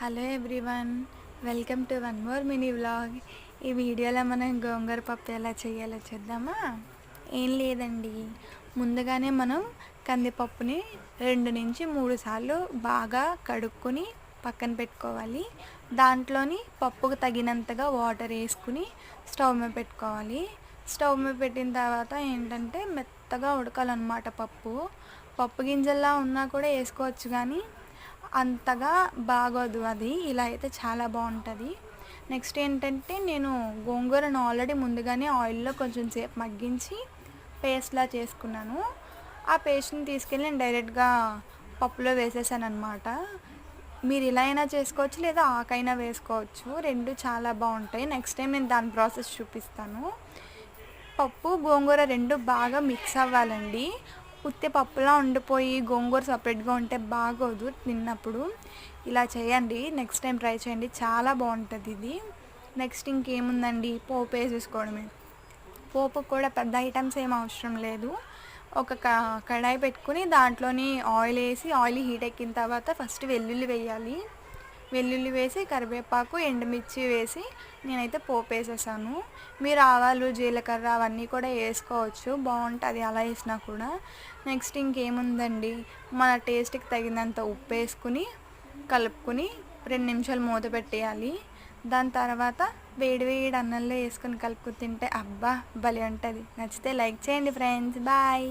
Hello everyone, welcome to one more mini vlog. ఈ వీడియోలో మనం గోంగూర పప్పు ఎలా చేయాలో చూద్దామా? ఏం లేదండి, ముందుగానే మనం కందిపప్పుని 2 నుంచి 3 సార్లు బాగా కడుక్కొని పక్కన పెట్టుకోవాలి. దాంట్లోని పప్పుకు తగినంతగా వాటర్ వేసుకుని స్టవ్ మీద పెట్టుకోవాలి. స్టవ్ మీద పెట్టిన తర్వాత ఏంటంటే మెత్తగా ఉడకాలన్నమాట. పప్పు గింజల్లా ఉన్నా కూడా వేసుకోవచ్చు, కానీ అంతగా బాగోదు. అది ఇలా అయితే చాలా బాగుంటుంది. నెక్స్ట్ ఏంటంటే నేను గోంగూరను ఆల్రెడీ ముందుగానే ఆయిల్లో కొంచెం సేపు మగ్గించి పేస్ట్లా చేసుకున్నాను. ఆ పేస్ట్ని తీసుకెళ్ళి నేను డైరెక్ట్గా పప్పులో వేసేసాను అనమాట. మీరు ఇలా అయినా చేసుకోవచ్చు, లేదా ఆకైనా వేసుకోవచ్చు. రెండు చాలా బాగుంటాయి. నెక్స్ట్ టైం నేను దాని ప్రాసెస్ చూపిస్తాను. పప్పు గోంగూర రెండు బాగా మిక్స్ అవ్వాలండి. ఉత్తి పప్పులా ఉండిపోయి గోంగూర సపరేట్గా ఉంటే బాగోదు తిన్నప్పుడు. ఇలా చేయండి, నెక్స్ట్ టైం ట్రై చేయండి, చాలా బాగుంటుంది ఇది. నెక్స్ట్ ఇంకేముందండి, పోపు వేసేసుకోవడమే. పోపు కూడా పెద్ద ఐటమ్స్ ఏం అవసరం లేదు. ఒక కడాయి పెట్టుకుని దాంట్లోని ఆయిల్ వేసి, ఆయిల్ హీట్ ఎక్కిన తర్వాత ఫస్ట్ వెల్లుల్లి వేయాలి. వెల్లుల్లి వేసి కరివేపాకు ఎండుమిర్చి వేసి నేనైతే పోపు వేసేసాను. మీరు ఆవాలు జీలకర్ర అవన్నీ కూడా వేసుకోవచ్చు, బాగుంటుంది అలా వేసినా కూడా. నెక్స్ట్ ఇంకేముందండి, మన టేస్ట్కి తగినంత ఉప్పు వేసుకుని కలుపుకుని 2 నిమిషాలు మూత పెట్టేయాలి. దాని తర్వాత వేడి వేడి అన్నంలో వేసుకొని కలుపుకుని తింటే అబ్బా భలే ఉంటుంది. నచ్చితే లైక్ చేయండి ఫ్రెండ్స్. బాయ్.